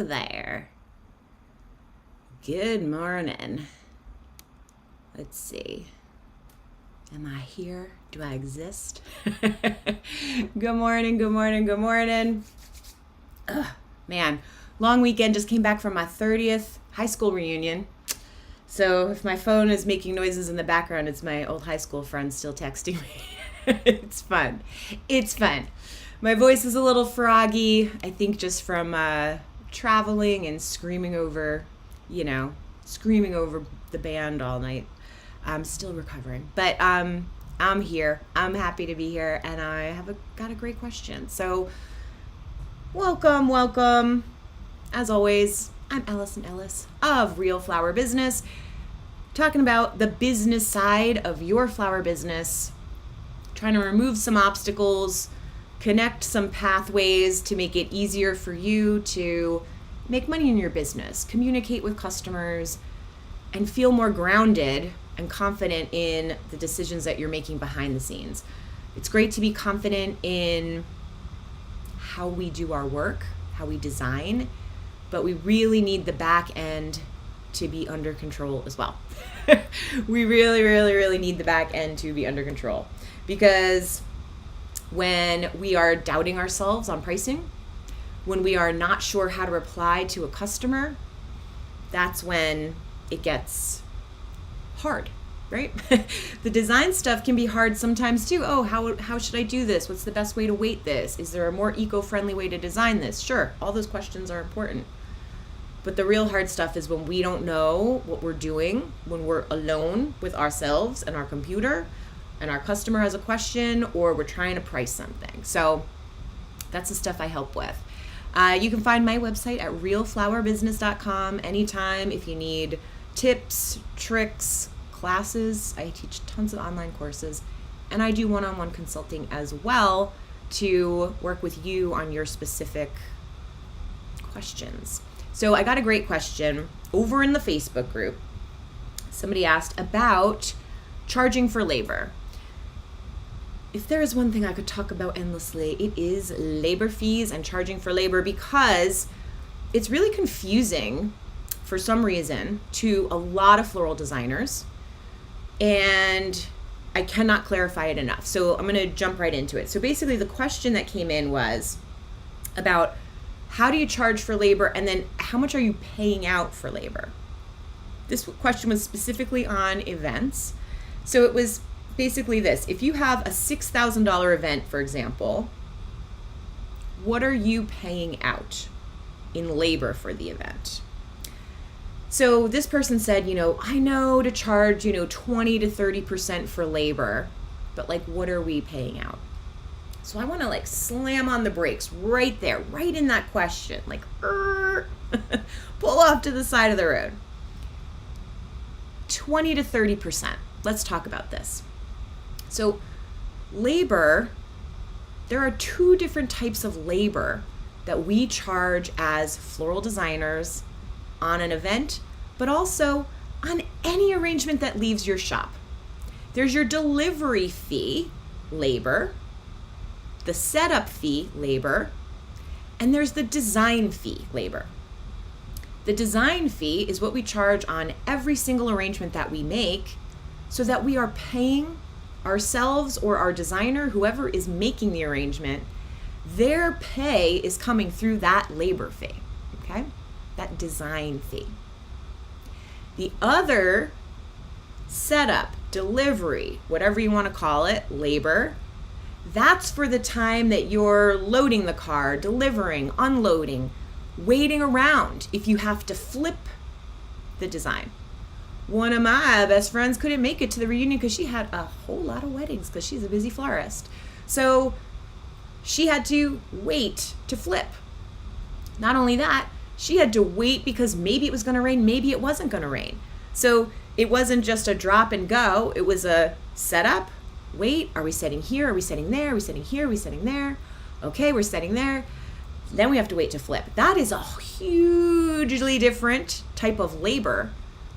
Hello there. Good morning. Let's see. Am I here? Do I exist? Good morning, good morning, good morning. Ugh, man, long weekend. Just came back from my 30th high school reunion. So if my phone is making noises in the background, it's my old high school friends still texting me. It's fun. It's fun. My voice is a little froggy, I think just from traveling and screaming over the band all night. I'm still recovering, but I'm here. I'm happy to be here, and I got a great question. So welcome. As always, I'm Alison Ellis of Real Flower Business, talking about the business side of your flower business, trying to remove some obstacles, connect some pathways to make it easier for you to make money in your business, communicate with customers, and feel more grounded and confident in the decisions that you're making behind the scenes. It's great to be confident in how we do our work, how we design, but we really need the back end to be under control as well. We really need the back end to be under control, because when we are doubting ourselves on pricing, when we are not sure how to reply to a customer, that's when it gets hard, right? The design stuff can be hard sometimes too. Oh, how should I do this? What's the best way to weight this? Is there a more eco-friendly way to design this? Sure, all those questions are important. But the real hard stuff is when we don't know what we're doing, when we're alone with ourselves and our computer, and our customer has a question, or we're trying to price something. So that's the stuff I help with. You can find my website at realflowerbusiness.com anytime if you need tips, tricks, classes. I teach tons of online courses, and I do one-on-one consulting as well to work with you on your specific questions. So I got a great question over in the Facebook group. Somebody asked about charging for labor. If there is one thing I could talk about endlessly, it is labor fees and charging for labor, because it's really confusing for some reason to a lot of floral designers, and I cannot clarify it enough. So I'm going to jump right into it. So basically the question that came in was about how do you charge for labor, and then how much are you paying out for labor? This question was specifically on events. So it was basically this: if you have a $6,000 event, for example, what are you paying out in labor for the event? So this person said, I know to charge, 20 to 30% for labor, but what are we paying out? So I want to slam on the brakes right there, right in that question, pull off to the side of the road. 20 to 30%. Let's talk about this. So labor, there are two different types of labor that we charge as floral designers on an event, but also on any arrangement that leaves your shop. There's your delivery fee, labor, the setup fee, labor, and there's the design fee, labor. The design fee is what we charge on every single arrangement that we make, so that we are paying ourselves or our designer, whoever is making the arrangement, their pay is coming through that labor fee, okay? That design fee. The other setup, delivery, whatever you want to call it, labor, that's for the time that you're loading the car, delivering, unloading, waiting around if you have to flip the design. One of my best friends couldn't make it to the reunion because she had a whole lot of weddings because she's a busy florist. So she had to wait to flip. Not only that, she had to wait because maybe it was going to rain, maybe it wasn't going to rain. So it wasn't just a drop and go. It was a setup, wait, are we setting here? Are we setting there? Are we setting here? Are we setting there? Okay, we're setting there. Then we have to wait to flip. That is a hugely different type of labor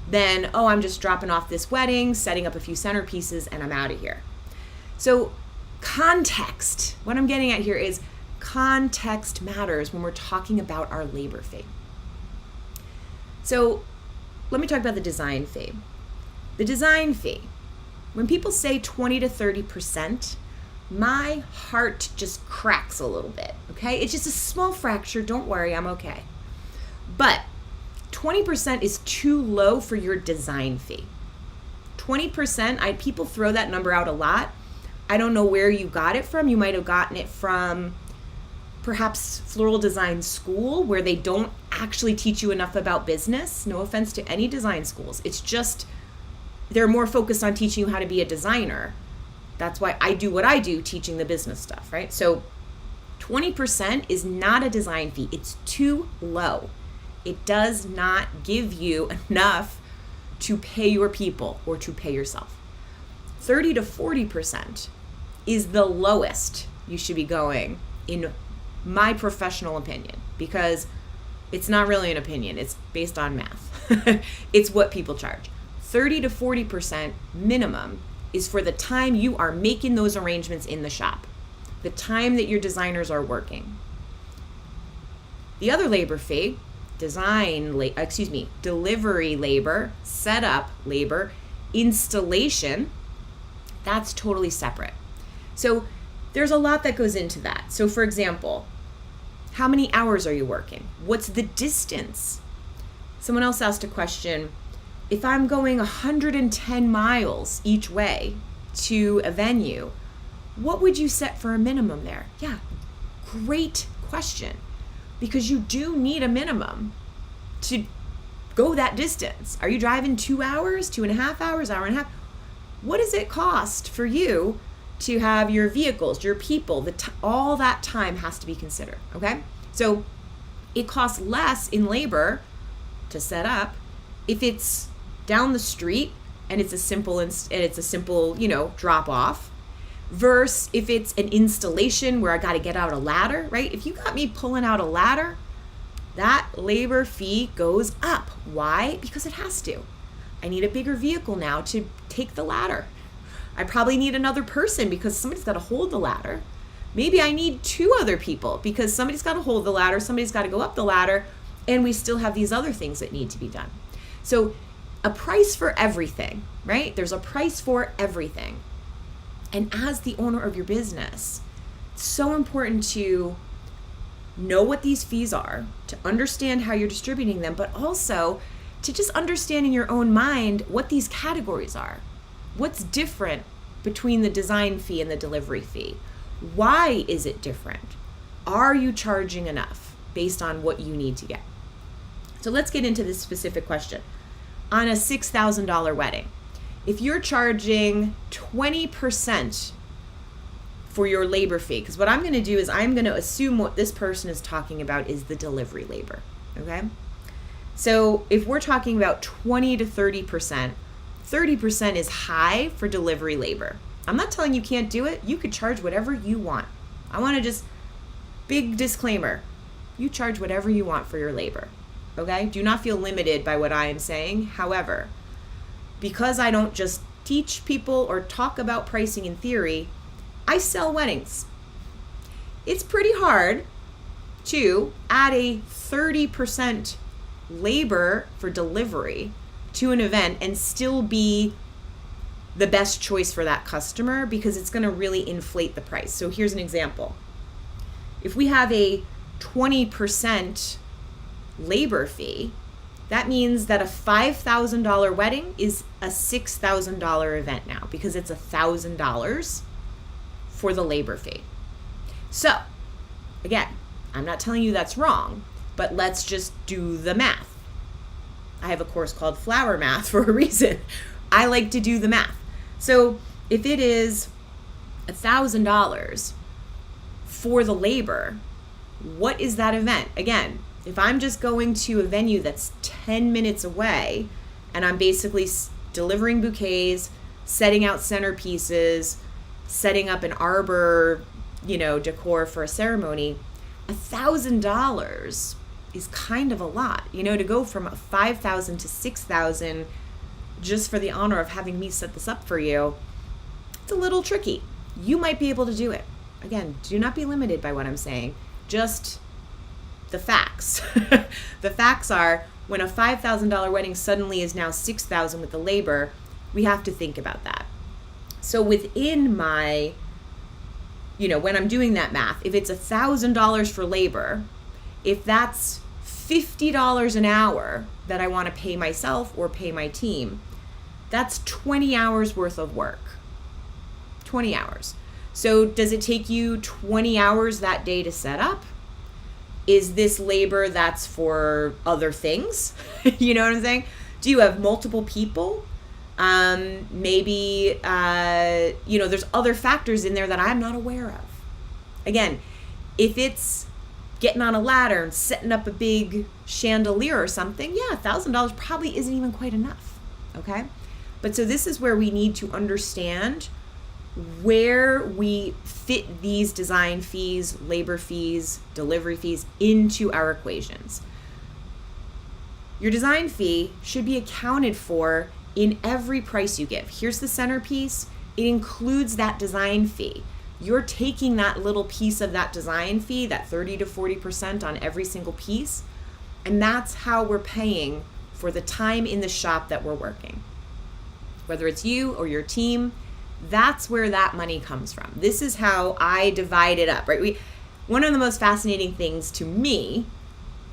than, I'm just dropping off this wedding, setting up a few centerpieces, and I'm out of here. So context, what I'm getting at here is context matters when we're talking about our labor fee. So let me talk about the design fee. The design fee, when people say 20 to 30%, my heart just cracks a little bit, okay? It's just a small fracture. Don't worry, I'm okay. But 20% is too low for your design fee. 20%, people throw that number out a lot. I don't know where you got it from. You might have gotten it from perhaps floral design school, where they don't actually teach you enough about business. No offense to any design schools. It's just they're more focused on teaching you how to be a designer. That's why I do what I do, teaching the business stuff, right? So 20% is not a design fee. It's too low. It does not give you enough to pay your people or to pay yourself. 30 to 40% is the lowest you should be going, in my professional opinion, because it's not really an opinion. It's based on math. It's what people charge. 30 to 40% minimum is for the time you are making those arrangements in the shop, the time that your designers are working. The other labor fee, delivery labor, setup labor, installation, that's totally separate. So there's a lot that goes into that. So for example, how many hours are you working? What's the distance? Someone else asked a question, if I'm going 110 miles each way to a venue, what would you set for a minimum there? Yeah, great question. Because you do need a minimum to go that distance. Are you driving 2 hours, 2.5 hours, hour and a half? What does it cost for you to have your vehicles, your people? All that time has to be considered, okay? So it costs less in labor to set up if it's down the street and it's a simple, drop off, versus if it's an installation where I got to get out a ladder, right? If you got me pulling out a ladder, that labor fee goes up. Why? Because it has to. I need a bigger vehicle now to take the ladder. I probably need another person because somebody's got to hold the ladder. Maybe I need 2 other people because somebody's got to hold the ladder, somebody's got to go up the ladder, and we still have these other things that need to be done. So a price for everything, right? There's a price for everything. And as the owner of your business, it's so important to know what these fees are, to understand how you're distributing them, but also to just understand in your own mind what these categories are. What's different between the design fee and the delivery fee? Why is it different? Are you charging enough based on what you need to get? So let's get into this specific question. On a $6,000 wedding, if you're charging 20% for your labor fee, because what I'm going to do is I'm going to assume what this person is talking about is the delivery labor, okay? So if we're talking about 20 to 30%, 30% is high for delivery labor. I'm not telling you can't do it. You could charge whatever you want. I want to just, big disclaimer, you charge whatever you want for your labor, okay? Do not feel limited by what I am saying. However, because I don't just teach people or talk about pricing in theory, I sell weddings. It's pretty hard to add a 30% labor for delivery to an event and still be the best choice for that customer, because it's going to really inflate the price. So here's an example. If we have a 20% labor fee, that means that a $5,000 wedding is a $6,000 event now, because it's $1,000 for the labor fee. So again, I'm not telling you that's wrong, but let's just do the math. I have a course called Flower Math for a reason. I like to do the math. So if it is $1,000 for the labor, what is that event? Again, if I'm just going to a venue that's 10 minutes away and I'm basically delivering bouquets, setting out centerpieces, setting up an arbor, decor for a ceremony, $1,000 is kind of a lot, to go from $5,000 to $6,000 just for the honor of having me set this up for you. It's a little tricky. You might be able to do it. Again, do not be limited by what I'm saying. Just the facts. The facts are when a $5,000 wedding suddenly is now $6,000 with the labor, we have to think about that. So within my, when I'm doing that math, if it's $1,000 for labor, if that's $50 an hour that I want to pay myself or pay my team, that's 20 hours worth of work. 20 hours. So does it take you 20 hours that day to set up? Is this labor that's for other things? You know what I'm saying? Do you have multiple people? Maybe, there's other factors in there that I'm not aware of. Again, if it's getting on a ladder and setting up a big chandelier or something, yeah, $1,000 probably isn't even quite enough, okay? But so this is where we need to understand where we fit these design fees, labor fees, delivery fees into our equations. Your design fee should be accounted for in every price you give. Here's the centerpiece. It includes that design fee. You're taking that little piece of that design fee, that 30 to 40% on every single piece, and that's how we're paying for the time in the shop that we're working. Whether it's you or your team, that's where that money comes from. This is how I divide it up, right? One of the most fascinating things to me,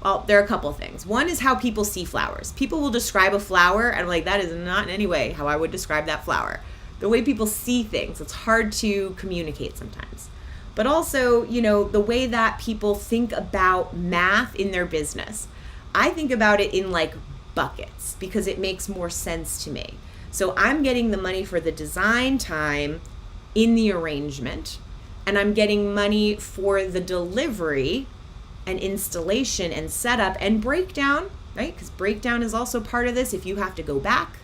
well, there are a couple things. One is how people see flowers. People will describe a flower, and I'm like, that is not in any way how I would describe that flower. The way people see things, it's hard to communicate sometimes. But also, the way that people think about math in their business. I think about it in like buckets because it makes more sense to me. So I'm getting the money for the design time in the arrangement, and I'm getting money for the delivery and installation and setup and breakdown, right? Because breakdown is also part of this. If you have to go back,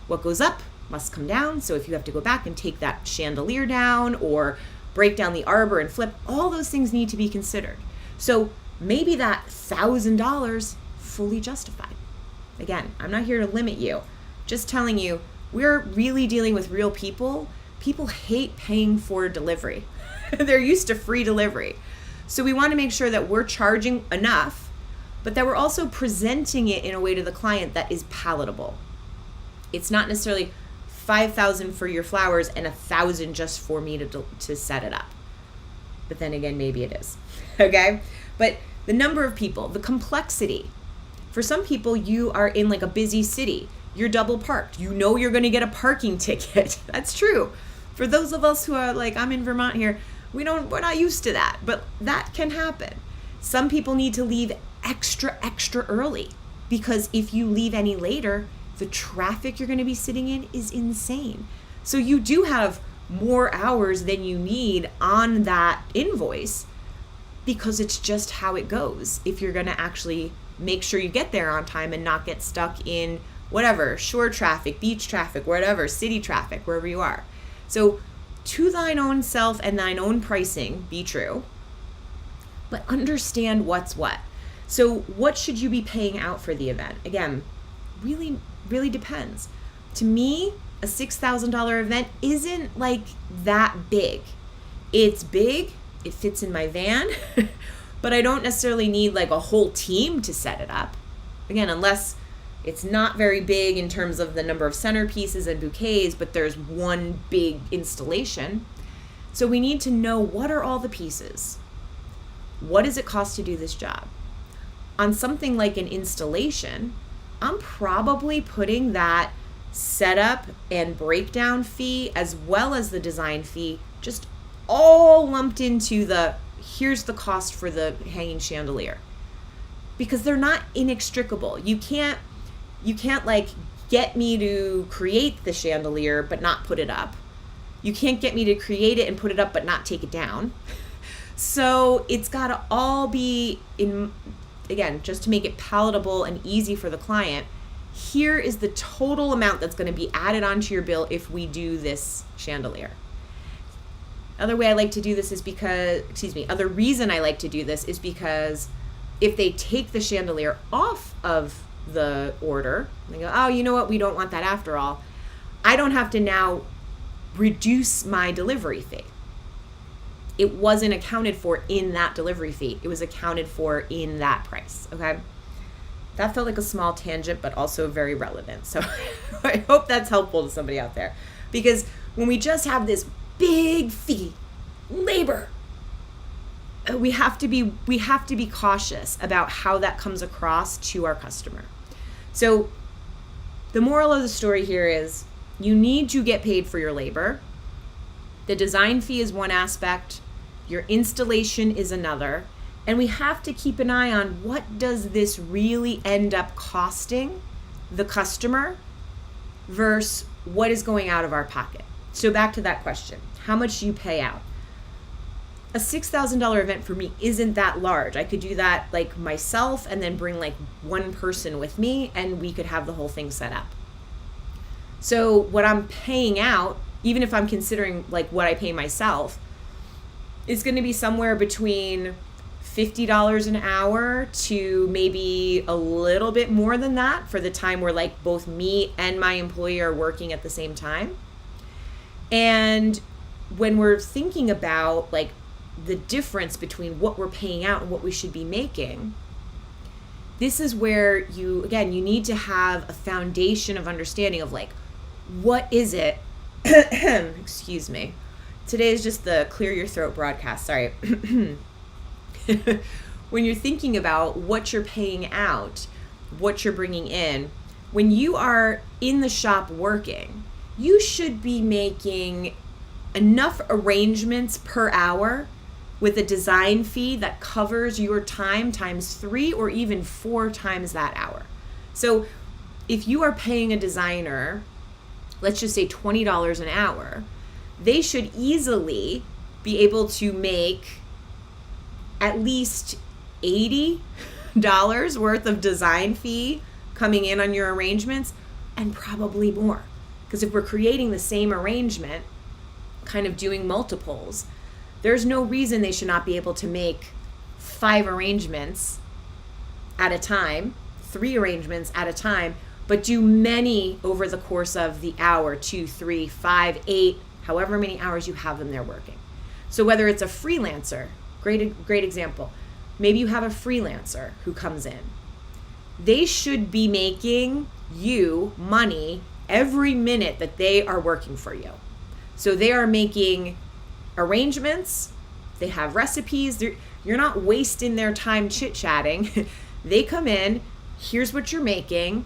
what goes up must come down. So if you have to go back and take that chandelier down or break down the arbor and flip, all those things need to be considered. So maybe that $1,000 fully justified. Again, I'm not here to limit you. Just telling you, we're really dealing with real people. People hate paying for delivery. They're used to free delivery. So we want to make sure that we're charging enough, but that we're also presenting it in a way to the client that is palatable. It's not necessarily $5,000 for your flowers and $1,000 just for me to set it up. But then again, maybe it is. Okay? But the number of people, the complexity. For some people, you are in like a busy city. You're double parked. You're going to get a parking ticket. That's true. For those of us who are like, I'm in Vermont here, we're not used to that, but that can happen. Some people need to leave extra early because if you leave any later, the traffic you're going to be sitting in is insane. So you do have more hours than you need on that invoice because it's just how it goes. If you're going to actually make sure you get there on time and not get stuck in whatever, shore traffic, beach traffic, whatever, city traffic, wherever you are. So to thine own self and thine own pricing, be true, but understand what's what. So what should you be paying out for the event? Again, really depends. To me, a $6,000 event isn't like that big. It's big, it fits in my van, but I don't necessarily need like a whole team to set it up. Again, unless it's not very big in terms of the number of centerpieces and bouquets, but there's one big installation. So we need to know, what are all the pieces? What does it cost to do this job? On something like an installation, I'm probably putting that setup and breakdown fee as well as the design fee just all lumped into here's the cost for the hanging chandelier. Because they're not inextricable. You can't like get me to create the chandelier but not put it up. You can't get me to create it and put it up but not take it down. So it's got to all be in, again, just to make it palatable and easy for the client. Here is the total amount that's going to be added onto your bill if we do this chandelier. Other way I like to do this is other reason I like to do this is because if they take the chandelier off of the order, and they go, oh, you know what, we don't want that after all, I don't have to now reduce my delivery fee. It wasn't accounted for in that delivery fee. It was accounted for in that price, okay? that felt like a small tangent, but also very relevant. So I hope that's helpful to somebody out there. Because when we just have this big fee, labor, we have to be cautious about how that comes across to our customer. So the moral of the story here is you need to get paid for your labor. The design fee is one aspect, your installation is another, and we have to keep an eye on what does this really end up costing the customer versus what is going out of our pocket. So back to that question, how much do you pay out? A $6,000 event for me isn't that large. I could do that like myself and then bring like one person with me and we could have the whole thing set up. So what I'm paying out, even if I'm considering like what I pay myself, is going to be somewhere between $50 an hour to maybe a little bit more than that for the time where like both me and my employee are working at the same time. And when we're thinking about like the difference between what we're paying out and what we should be making, this is where you need to have a foundation of understanding of like, what is it? Excuse me. Today is just the clear your throat broadcast. Sorry. When you're thinking about what you're paying out, what you're bringing in, when you are in the shop working, you should be making enough arrangements per hour with a design fee that covers your time times 3 or even 4 times that hour. So if you are paying a designer, let's just say $20 an hour, they should easily be able to make at least $80 worth of design fee coming in on your arrangements, and probably more. Because if we're creating the same arrangement, kind of doing multiples, there's no reason they should not be able to make 5 arrangements at a time, 3 arrangements at a time, but do many over the course of the hour, 2, 3, 5, 8, however many hours you have them there working. So whether it's a freelancer, great example, maybe you have a freelancer who comes in. They should be making you money every minute that they are working for you. So they are making arrangements, they have recipes, you're not wasting their time chit-chatting. They come in, here's what you're making,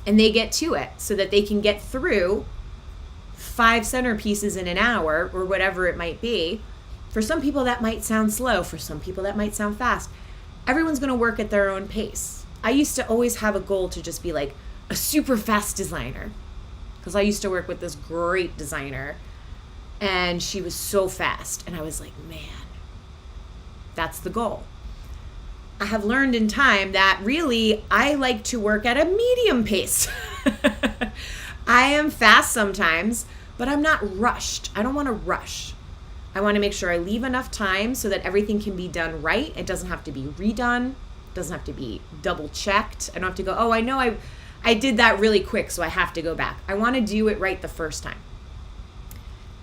and they get to it so that they can get through 5 centerpieces in an hour or whatever it might be. For some people that might sound slow, for some people that might sound fast. Everyone's going to work at their own pace. I used to always have a goal to just be like a super fast designer, because I used to work with this great designer and she was so fast, and I was like, man, that's the goal. I have learned in time that really I like to work at a medium pace. I am fast sometimes, but I'm not rushed. I don't want to rush. I want to make sure I leave enough time so that everything can be done right. It doesn't have to be redone. It doesn't have to be double checked. I don't have to go, oh, I know I did that really quick, so I have to go back. I want to do it right the first time.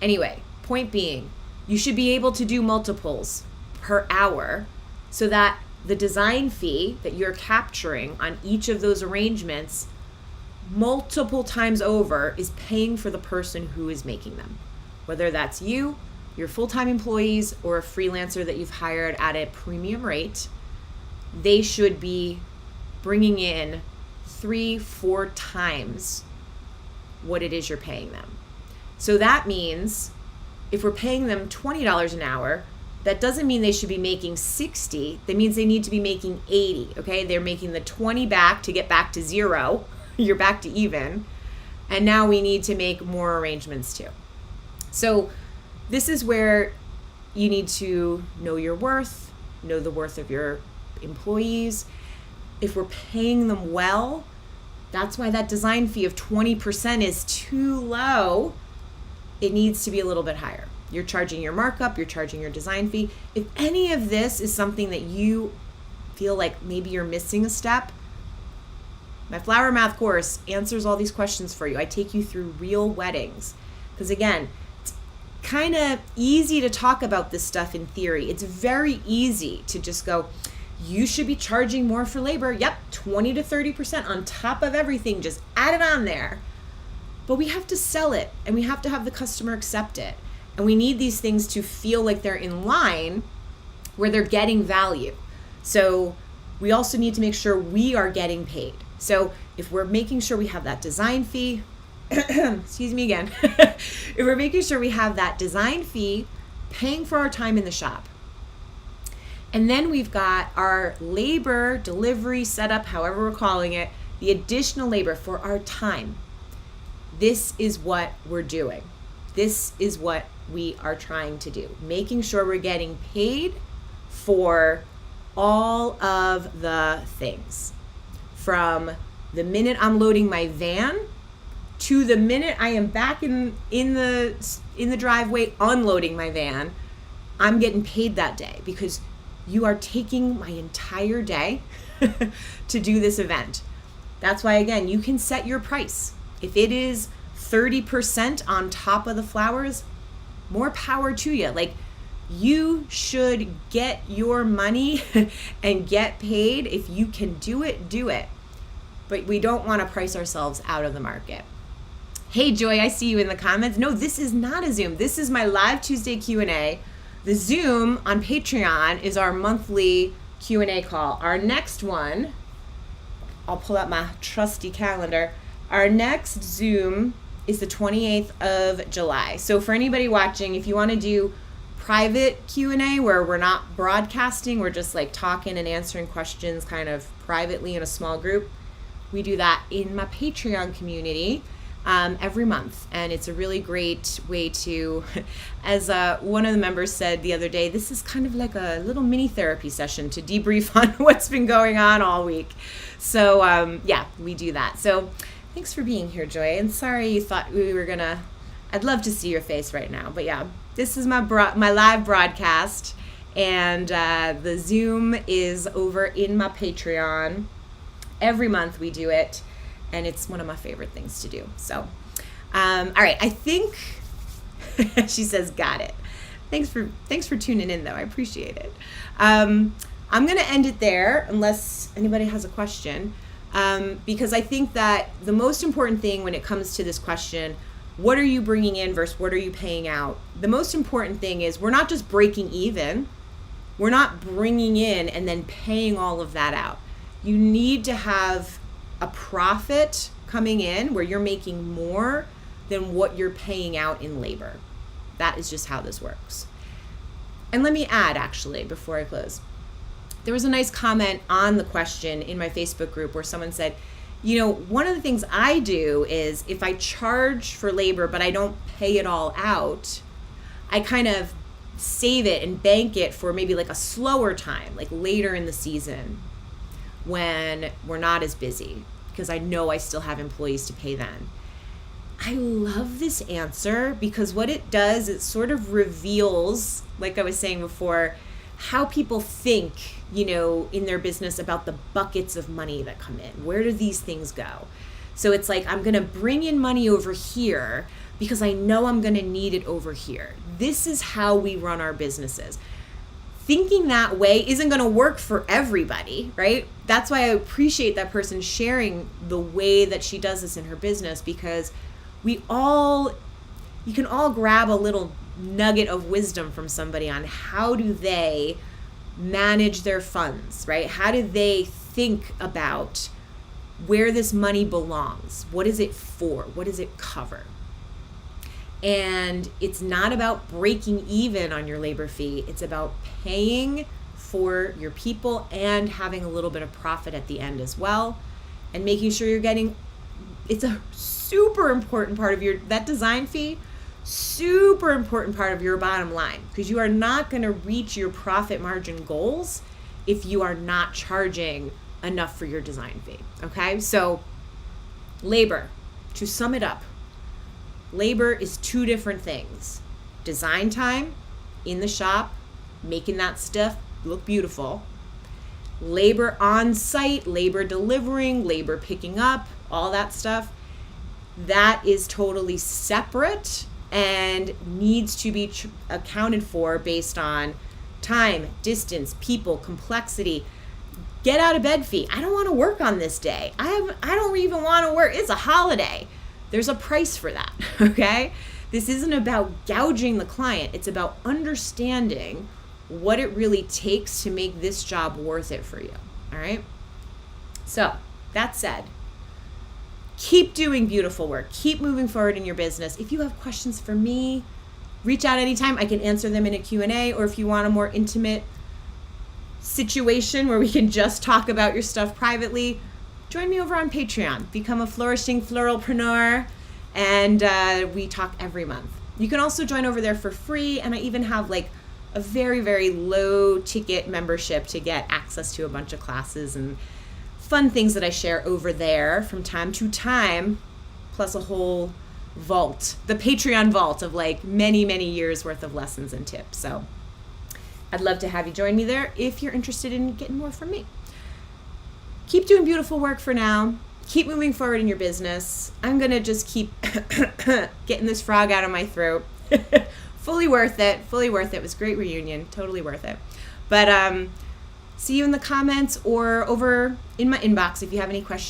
Anyway, point being, you should be able to do multiples per hour so that the design fee that you're capturing on each of those arrangements multiple times over is paying for the person who is making them. Whether that's you, your full-time employees, or a freelancer that you've hired at a premium rate, they should be bringing in 3-4 times what it is you're paying them. So that means if we're paying them $20 an hour, that doesn't mean they should be making 60. That means they need to be making 80, okay? They're making the 20 back to get back to 0. You're back to even. And now we need to make more arrangements too. So this is where you need to know your worth, know the worth of your employees. If we're paying them well, that's why that design fee of 20% is too low. It needs to be a little bit higher. You're charging your markup, you're charging your design fee. If any of this is something that you feel like maybe you're missing a step, my Flower Math course answers all these questions for you. I take you through real weddings. Because again, it's kind of easy to talk about this stuff in theory. It's very easy to just go, you should be charging more for labor. Yep, 20 to 30% on top of everything. Just add it on there. But we have to sell it, and we have to have the customer accept it. And we need these things to feel like they're in line where they're getting value. So we also need to make sure we are getting paid. So if we're making sure we have that design fee, excuse me again, if we're making sure we have that design fee paying for our time in the shop, and then we've got our labor, delivery, setup, however we're calling it, the additional labor for our time. This is what we're doing. This is what we are trying to do. Making sure we're getting paid for all of the things. From the minute I'm loading my van to the minute I am back in the driveway unloading my van, I'm getting paid that day because you are taking my entire day to do this event. That's why, again, you can set your price. If it is 30% on top of the flowers, more power to you. Like, you should get your money and get paid. If you can do it, do it. But we don't want to price ourselves out of the market. Hey, Joy, I see you in the comments. No, this is not a Zoom. This is my live Tuesday Q&A. The Zoom on Patreon is our monthly Q&A call. Our next one, I'll pull out my trusty calendar. Our next Zoom is the 28th of July. So for anybody watching, if you want to do private Q&A where we're not broadcasting, we're just like talking and answering questions kind of privately in a small group, we do that in my Patreon community every month. And it's a really great way to, as one of the members said the other day, this is kind of like a little mini therapy session to debrief on what's been going on all week. So yeah, we do that. So thanks for being here, Joy. And sorry you thought we were gonna, I'd love to see your face right now. But yeah, this is my live broadcast, and the Zoom is over in my Patreon. Every month we do it, and it's one of my favorite things to do. So, all right, I think she says, got it. Thanks for tuning in, though. I appreciate it. I'm gonna end it there unless anybody has a question, because I think that the most important thing when it comes to this question, what are you bringing in versus what are you paying out? The most important thing is we're not just breaking even. We're not bringing in and then paying all of that out. You need to have a profit coming in where you're making more than what you're paying out in labor. That is just how this works. And let me add, actually, before I close, there was a nice comment on the question in my Facebook group where someone said, you know, one of the things I do is if I charge for labor but I don't pay it all out, I kind of save it and bank it for maybe like a slower time, like later in the season when we're not as busy, because I know I still have employees to pay then. I love this answer because what it does, it sort of reveals, like I was saying before, how people think, you know, in their business about the buckets of money that come in. Where do these things go? So it's like, I'm going to bring in money over here because I know I'm going to need it over here. This is how we run our businesses. Thinking that way isn't going to work for everybody, right? That's why I appreciate that person sharing the way that she does this in her business, because you can all grab a little nugget of wisdom from somebody on how do they manage their funds, right? How do they think about where this money belongs? What is it for? What does it cover? And it's not about breaking even on your labor fee. It's about paying for your people and having a little bit of profit at the end as well, and making sure you're getting, it's a super important part of that design fee, super important part of your bottom line, because you are not going to reach your profit margin goals if you are not charging enough for your design fee. Okay, so labor, to sum it up, labor is two different things. Design time in the shop, making that stuff look beautiful. Labor on site, labor delivering, labor picking up, all that stuff, that is totally separate and needs to be accounted for based on time, distance, people, complexity. get out of bed fee. I don't want to work on this day. I don't even want to work. It's a holiday. There's a price for that, okay? This isn't about gouging the client. It's about understanding what it really takes to make this job worth it for you, all right? So, that said, keep doing beautiful work. Keep moving forward in your business. If you have questions for me, reach out anytime. I can answer them in a Q&A, or if you want a more intimate situation where we can just talk about your stuff privately, join me over on Patreon. Become a flourishing floralpreneur, and we talk every month. You can also join over there for free, and I even have like a very, very low ticket membership to get access to a bunch of classes and fun things that I share over there from time to time, plus a whole vault, the Patreon vault of like many, many years worth of lessons and tips. So I'd love to have you join me there if you're interested in getting more from me. Keep doing beautiful work for now. Keep moving forward in your business. I'm going to just keep getting this frog out of my throat. Fully worth it. Fully worth it. It was a great reunion. Totally worth it. But see you in the comments or over in my inbox if you have any questions.